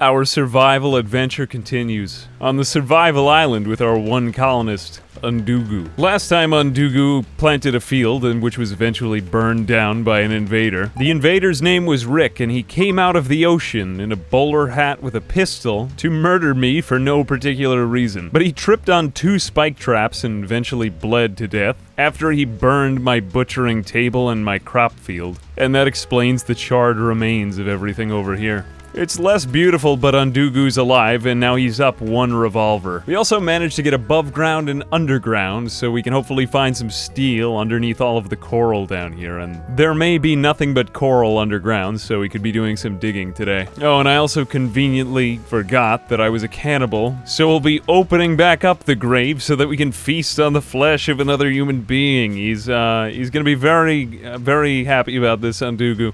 Our survival adventure continues on the survival island with our one colonist, Undugu. Last time Undugu planted a field and which was eventually burned down by an invader. The invader's name was Rick, and he came out of the ocean in a bowler hat with a pistol to murder me for no particular reason. But he tripped on 2 spike traps and eventually bled to death after he burned my butchering table and my crop field. And that explains the charred remains of everything over here. It's less beautiful, but Undugu's alive, and now he's up 1 revolver. We also managed to get above ground and underground, so we can hopefully find some steel underneath all of the coral down here, and there may be nothing but coral underground, so we could be doing some digging today. Oh, and I also conveniently forgot that I was a cannibal, so we'll be opening back up the grave so that we can feast on the flesh of another human being. He's gonna be very happy about this, Undugu.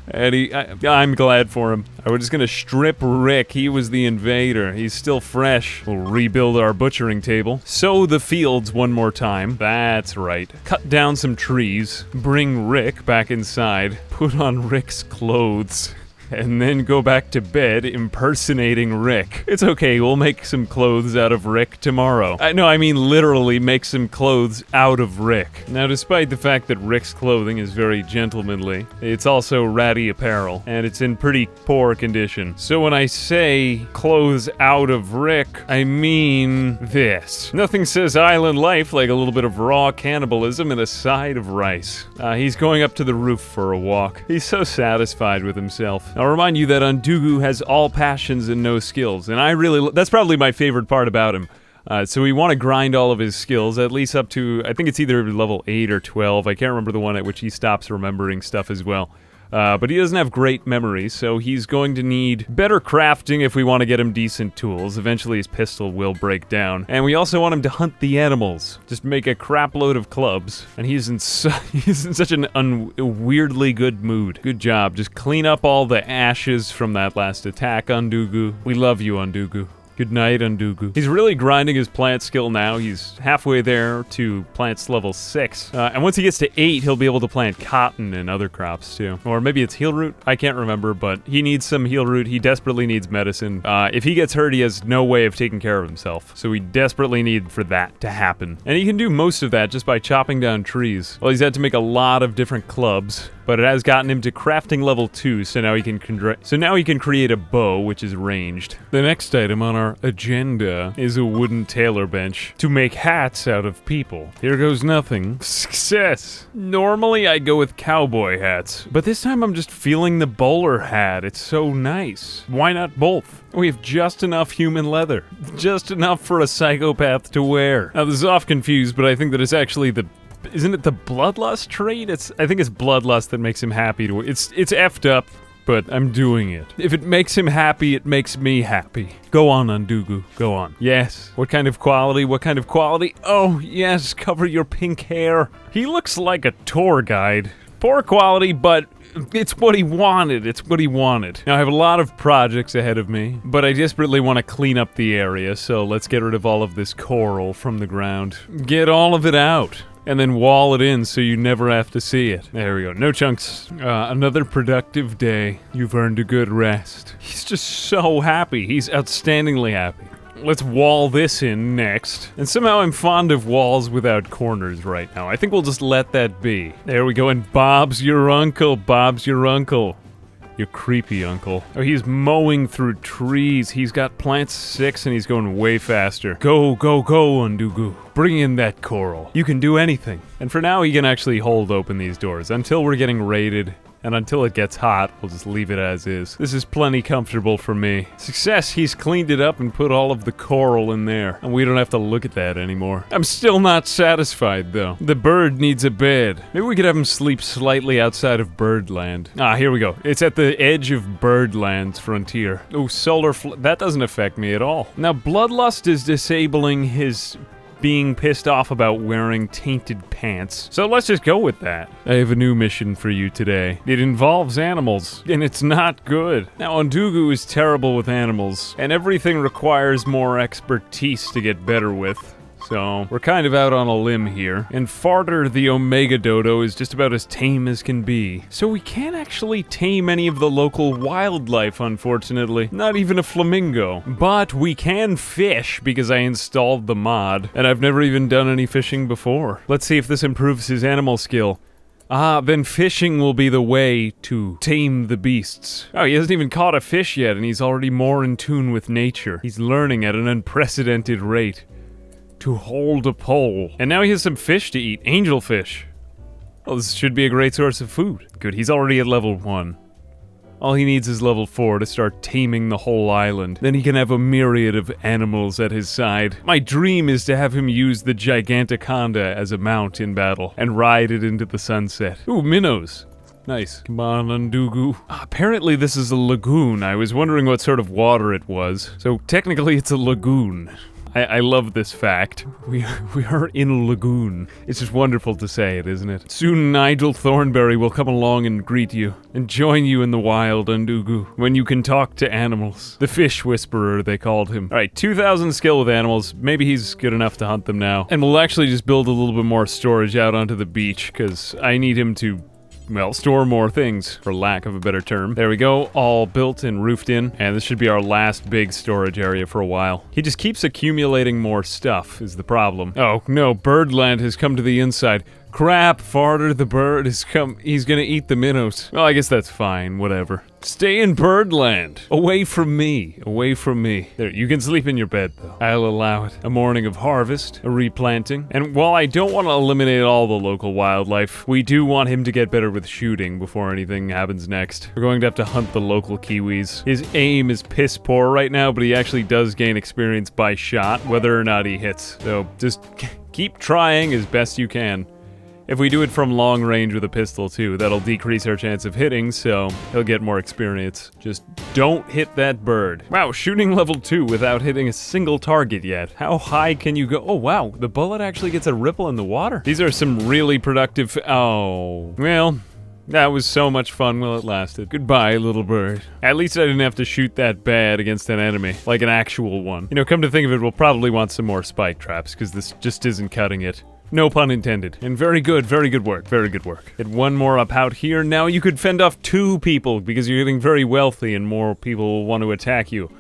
And I'm glad for him. We're just gonna strip Rick. He was the invader. He's still fresh. We'll rebuild our butchering table. Sow the fields 1 more time. That's right. Cut down some trees. Bring Rick back inside. Put on Rick's clothes. And then go back to bed impersonating Rick. It's okay, we'll make some clothes out of Rick tomorrow. I mean literally make some clothes out of Rick. Now, despite the fact that Rick's clothing is very gentlemanly, it's also ratty apparel, and it's in pretty poor condition. So when I say clothes out of Rick, I mean this. Nothing says island life like a little bit of raw cannibalism and a side of rice. He's going up to the roof for a walk. He's so satisfied with himself. I'll remind you that Undugu has all passions and no skills, and that's probably my favorite part about him. So we want to grind all of his skills, at least up to, I think it's either level 8 or 12, I can't remember the one at which he stops remembering stuff as well. But he doesn't have great memory, so he's going to need better crafting if we want to get him decent tools. Eventually his pistol will break down. And we also want him to hunt the animals. Just make a crap load of clubs. And he's in such an weirdly good mood. Good job. Just clean up all the ashes from that last attack, Undugu. We love you, Undugu. Good night, Undugu. He's really grinding his plant skill now. He's halfway there to plants level 6. And once he gets to 8, he'll be able to plant cotton and other crops too. Or maybe it's heal root? I can't remember, but he needs some heal root. He desperately needs medicine. If he gets hurt, he has no way of taking care of himself. So we desperately need for that to happen. And he can do most of that just by chopping down trees. Well, he's had to make a lot of different clubs, but it has gotten him to crafting level 2, so now he can create a bow, which is ranged. The next item on our agenda is a wooden tailor bench to make hats out of people. Here goes nothing. Success! Normally I go with cowboy hats, but this time I'm just feeling the bowler hat. It's so nice. Why not both? We have just enough human leather. Just enough for a psychopath to wear. Now this is off confused, but I think that it's actually isn't it the bloodlust trait? I think it's bloodlust that makes him happy to. It's effed up, but I'm doing it. If it makes him happy, it makes me happy. Go on, Undugu. Go on. Yes. What kind of quality? What kind of quality? Oh, yes. Cover your pink hair. He looks like a tour guide. Poor quality, but it's what he wanted. It's what he wanted. Now, I have a lot of projects ahead of me, but I desperately want to clean up the area, so let's get rid of all of this coral from the ground. Get all of it out. And then wall it in so you never have to see it. There we go. No chunks. Another productive day. You've earned a good rest. He's just so happy. He's outstandingly happy. Let's wall this in next. And somehow I'm fond of walls without corners right now. I think we'll just let that be. There we go. And Bob's your uncle. Bob's your uncle. Your creepy uncle. Oh, he's mowing through trees. He's got plants 6 and he's going way faster. Go, go, go, Undugu. Bring in that coral. You can do anything. And for now, he can actually hold open these doors until we're getting raided. And until it gets hot, we'll just leave it as is. This is plenty comfortable for me. Success, he's cleaned it up and put all of the coral in there. And we don't have to look at that anymore. I'm still not satisfied, though. The bird needs a bed. Maybe we could have him sleep slightly outside of Birdland. Ah, here we go. It's at the edge of Birdland's frontier. Oh, that doesn't affect me at all. Now, Bloodlust is disabling his being pissed off about wearing tainted pants. So let's just go with that. I have a new mission for you today. It involves animals, and it's not good. Now, Undugu is terrible with animals, and everything requires more expertise to get better with. So we're kind of out on a limb here. And Farter the Omega Dodo is just about as tame as can be. So we can't actually tame any of the local wildlife, unfortunately. Not even a flamingo. But we can fish because I installed the mod. And I've never even done any fishing before. Let's see if this improves his animal skill. Then fishing will be the way to tame the beasts. Oh, he hasn't even caught a fish yet, and he's already more in tune with nature. He's learning at an unprecedented rate to hold a pole. And now he has some fish to eat, angelfish. Well, this should be a great source of food. Good, he's already at level 1. All he needs is level 4 to start taming the whole island. Then he can have a myriad of animals at his side. My dream is to have him use the Giganticonda as a mount in battle and ride it into the sunset. Ooh, minnows. Nice. Come on, Undugu. Apparently this is a lagoon. I was wondering what sort of water it was. So technically it's a lagoon. I love this fact. We are in a lagoon. It's just wonderful to say it, isn't it? Soon Nigel Thornberry will come along and greet you, and join you in the wild, Undugu, when you can talk to animals. The fish whisperer, they called him. Alright, 2,000 skill with animals. Maybe he's good enough to hunt them now. And we'll actually just build a little bit more storage out onto the beach, because I need him to, well, store more things, for lack of a better term. There we go, all built and roofed in, and this should be our last big storage area for a while. He just keeps accumulating more stuff, is the problem. Oh, no, Birdland has come to the inside. Crap, Farter the bird has come. He's gonna eat the minnows. Well, I guess that's fine, whatever. Stay in Birdland. Away from me. Away from me. There, you can sleep in your bed, though. I'll allow it. A morning of harvest, a replanting. And while I don't want to eliminate all the local wildlife, we do want him to get better with shooting before anything happens next. We're going to have to hunt the local kiwis. His aim is piss poor right now, but he actually does gain experience by shot, whether or not he hits. So just keep trying as best you can. If we do it from long range with a pistol too, that'll decrease our chance of hitting, so he'll get more experience. Just don't hit that bird. Wow, shooting level 2 without hitting a single target yet. How high can you go? Oh wow, the bullet actually gets a ripple in the water. These are some really productive, oh, well, that was so much fun while it lasted. Goodbye, little bird. At least I didn't have to shoot that bad against an enemy, like an actual one. You know, come to think of it, we'll probably want some more spike traps, because this just isn't cutting it. No pun intended. And very good work, very good work. Get one more up out here. Now you could fend off 2 people because you're getting very wealthy and more people will want to attack you.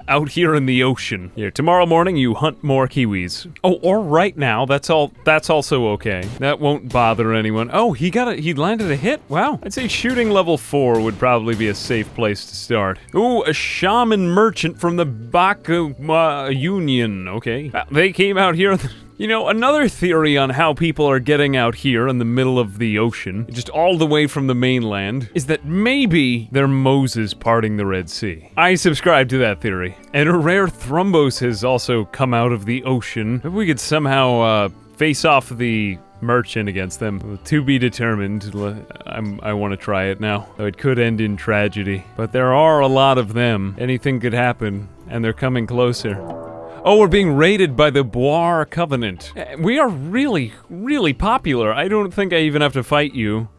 Out here in the ocean. Here, tomorrow morning you hunt more kiwis. Oh, or right now, that's also okay. That won't bother anyone. Oh, he landed a hit? Wow. I'd say shooting level 4 would probably be a safe place to start. Ooh, a shaman merchant from the Baka Union. Okay. They came out here. You know, another theory on how people are getting out here in the middle of the ocean, just all the way from the mainland, is that maybe they're Moses parting the Red Sea. I subscribe to that theory. And a rare Thrumbos has also come out of the ocean. Maybe we could somehow face off the merchant against them. To be determined. I want to try it now. Though it could end in tragedy. But there are a lot of them. Anything could happen, and they're coming closer. Oh, we're being raided by the Boar Covenant. We are really, really popular. I don't think I even have to fight you.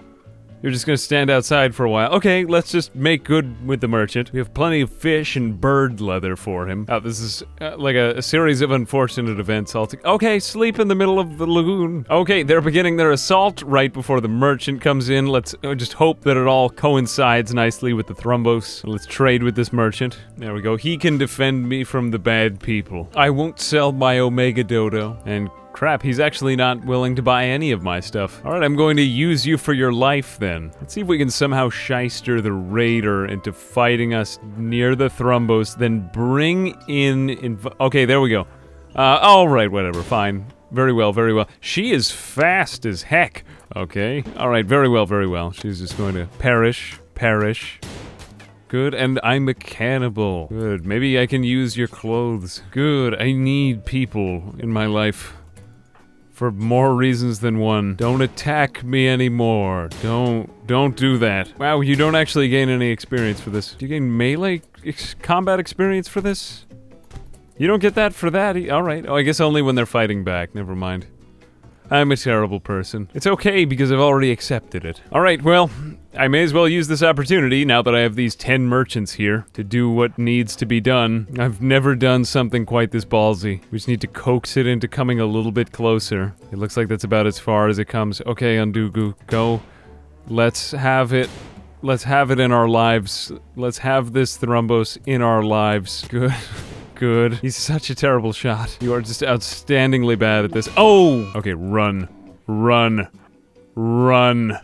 You're just gonna stand outside for a while. Okay, let's just make good with the merchant. We have plenty of fish and bird leather for him. Oh, this is like a series of unfortunate events. Okay, sleep in the middle of the lagoon. Okay, they're beginning their assault right before the merchant comes in. Let's just hope that it all coincides nicely with the Thrumbos. Let's trade with this merchant. There we go. He can defend me from the bad people. I won't sell my Omega Dodo. And crap, he's actually not willing to buy any of my stuff. Alright, I'm going to use you for your life then. Let's see if we can somehow shyster the raider into fighting us near the Thrumbos, then bring in okay, there we go. Alright, whatever, fine. Very well, very well. She is fast as heck. Okay, alright, very well, very well. She's just going to perish. Good, and I'm a cannibal. Good, maybe I can use your clothes. Good, I need people in my life. For more reasons than one. Don't attack me anymore. Don't do that. Wow, you don't actually gain any experience for this. Do you gain melee combat experience for this? You don't get that for that. Alright. Oh, I guess only when they're fighting back. Never mind. I'm a terrible person. It's okay because I've already accepted it. Alright, well, I may as well use this opportunity, now that I have these 10 merchants here, to do what needs to be done. I've never done something quite this ballsy. We just need to coax it into coming a little bit closer. It looks like that's about as far as it comes. Okay, Undugu, go. Let's have it. Let's have it in our lives. Let's have this Thrumbos in our lives. Good. Good. He's such a terrible shot. You are just outstandingly bad at this. Oh! Okay, run. Run. Run.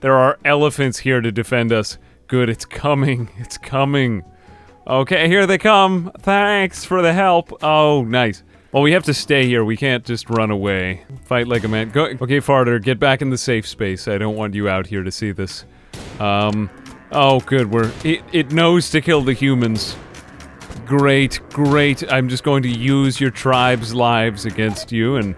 There are elephants here to defend us. Good, it's coming. It's coming. Okay, here they come. Thanks for the help. Oh, nice. Well, we have to stay here. We can't just run away. Fight like a man. Go. Okay, Farter, get back in the safe space. I don't want you out here to see this. Oh, good. It knows to kill the humans. Great, great. I'm just going to use your tribe's lives against you, and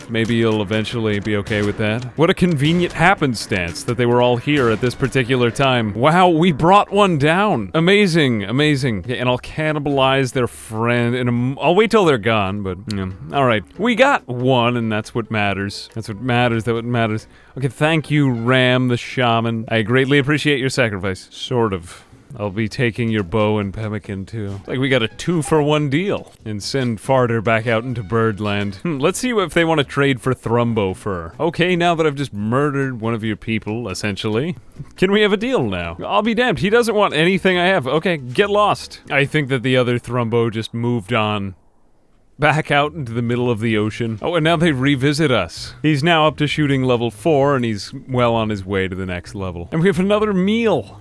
maybe you'll eventually be okay with that. What a convenient happenstance that they were all here at this particular time. Wow, we brought one down. Amazing, amazing. Yeah, and I'll cannibalize their friend, and I'll wait till they're gone, but, yeah. All right. We got one, and that's what matters. That's what matters, that's what matters. Okay, thank you, Ram the Shaman. I greatly appreciate your sacrifice. Sort of. I'll be taking your bow and pemmican, too. Like we got a 2-for-1 deal. And send Farter back out into Birdland. Let's see if they want to trade for Thrumbo fur. Okay, now that I've just murdered one of your people, essentially, can we have a deal now? I'll be damned, he doesn't want anything I have. Okay, get lost. I think that the other Thrumbo just moved on. Back out into the middle of the ocean. Oh, and now they revisit us. He's now up to shooting level 4, and he's well on his way to the next level. And we have another meal.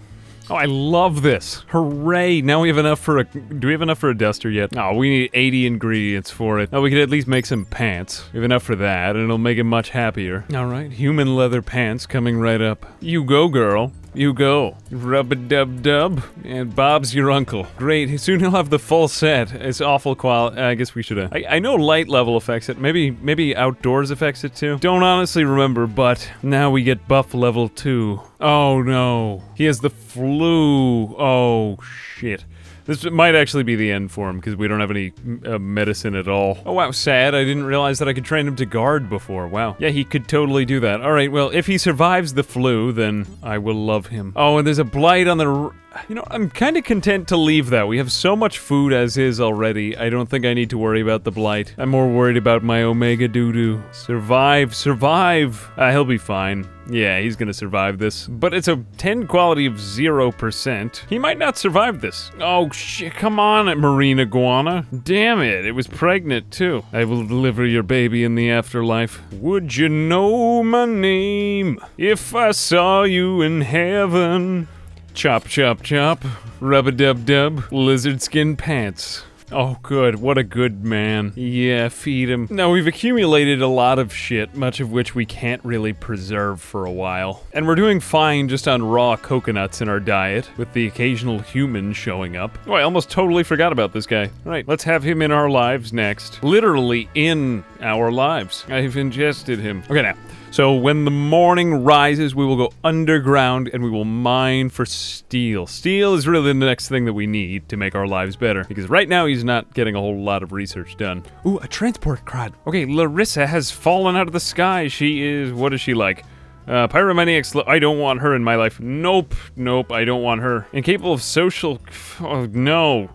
Oh, I love this. Hooray. Now we have enough for a... Do we have enough for a duster yet? Oh, we need 80 ingredients for it. Oh, we could at least make some pants. We have enough for that, and it'll make him much happier. All right, human leather pants coming right up. You go, girl. You go. Rub-a-dub-dub. And Bob's your uncle. Great. Soon he'll have the full set. It's awful quality. I guess we should... I know light level affects it. Maybe outdoors affects it too. Don't honestly remember, but now we get buff level 2. Oh no. He has the flu. Oh shit. This might actually be the end for him, because we don't have any medicine at all. Oh wow, sad. I didn't realize that I could train him to guard before. Wow. Yeah, he could totally do that. Alright, well, if he survives the flu, then I will love him. Oh, and there's a blight on the... You know, I'm kind of content to leave that. We have so much food as is already. I don't think I need to worry about the blight. I'm more worried about my omega doo-doo. Survive, survive! He'll be fine. Yeah, he's gonna survive this. But it's a 10 quality of 0%. He might not survive this. Oh shit, come on, marine iguana. Damn it, it was pregnant too. I will deliver your baby in the afterlife. Would you know my name if I saw you in heaven? Chop, chop, chop. Rub-a-dub-dub. Lizard skin pants. Oh, good. What a good man. Yeah, feed him. Now, we've accumulated a lot of shit, much of which we can't really preserve for a while. And we're doing fine just on raw coconuts in our diet, with the occasional human showing up. Oh, I almost totally forgot about this guy. All right, let's have him in our lives next. Literally in our lives. I've ingested him. Okay, now. So when the morning rises, we will go underground and we will mine for steel. Steel is really the next thing that we need to make our lives better, because right now he's not getting a whole lot of research done. Ooh, a transport crowd. Okay, Larissa has fallen out of the sky. She is, what is she like? Pyromaniacs, I don't want her in my life. Nope, nope, I don't want her. Incapable of social, oh no.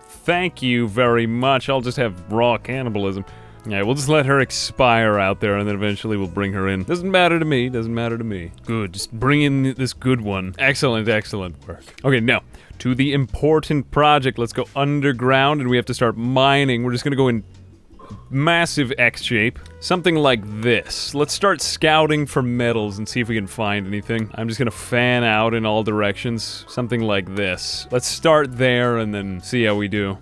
Thank you very much. I'll just have raw cannibalism. Yeah, we'll just let her expire out there, and then eventually we'll bring her in. Doesn't matter to me, doesn't matter to me. Good, just bring in this good one. Excellent, excellent work. Okay, now, to the important project. Let's go underground, and we have to start mining. We're just gonna go in massive X shape. Something like this. Let's start scouting for metals and see if we can find anything. I'm just gonna fan out in all directions. Something like this. Let's start there, and then see how we do.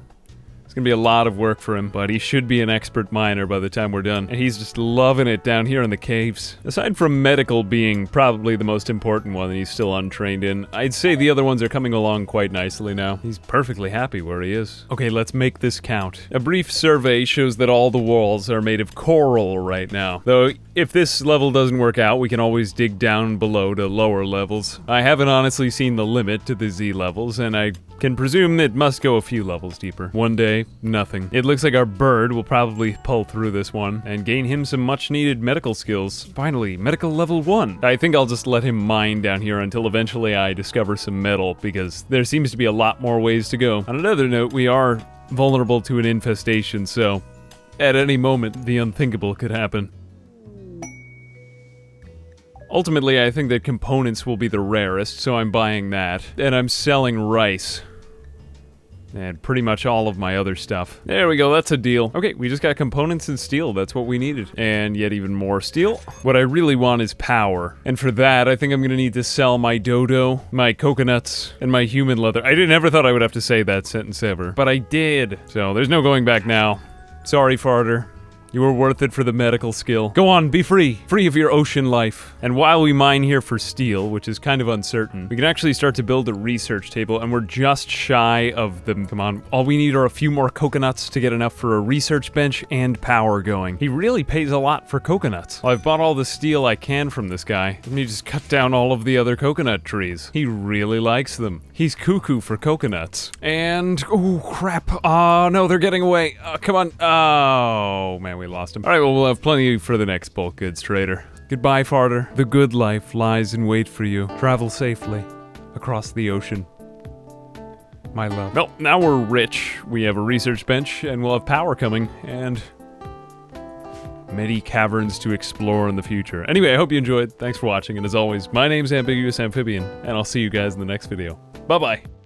It's gonna be a lot of work for him, but he should be an expert miner by the time we're done. And he's just loving it down here in the caves. Aside from medical being probably the most important one that he's still untrained in, I'd say the other ones are coming along quite nicely now. He's perfectly happy where he is. Okay, let's make this count. A brief survey shows that all the walls are made of coral right now. Though, if this level doesn't work out, we can always dig down below to lower levels. I haven't honestly seen the limit to the Z levels, and I can presume it must go a few levels deeper. One day, Okay, nothing. It looks like our bird will probably pull through this one and gain him some much-needed medical skills. Finally, medical level 1. I think I'll just let him mine down here until eventually I discover some metal, because there seems to be a lot more ways to go. On another note, we are vulnerable to an infestation, so at any moment, the unthinkable could happen. Ultimately, I think that components will be the rarest, so I'm buying that. And I'm selling rice. And pretty much all of my other stuff. There we go, that's a deal. Okay, we just got components and steel, that's what we needed. And yet even more steel. What I really want is power. And for that, I think I'm gonna need to sell my dodo, my coconuts, and my human leather. I never thought I would have to say that sentence ever, but I did. So there's no going back now. Sorry, Farter. You were worth it for the medical skill. Go on, be free. Free of your ocean life. And while we mine here for steel, which is kind of uncertain, we can actually start to build a research table, and we're just shy of them. Come on. All we need are a few more coconuts to get enough for a research bench and power going. He really pays a lot for coconuts. Well, I've bought all the steel I can from this guy. Let me just cut down all of the other coconut trees. He really likes them. He's cuckoo for coconuts. And, oh crap. Oh no, they're getting away. Come on. Oh man, we lost him. All right, well, we'll have plenty for the next bulk goods trader. Goodbye, Farter. The good life lies in wait for you. Travel safely across the ocean. My love. Well, now we're rich. We have a research bench, and we'll have power coming, and many caverns to explore in the future. Anyway, I hope you enjoyed. Thanks for watching, and as always, my name's Ambiguous Amphibian, and I'll see you guys in the next video. Bye-bye.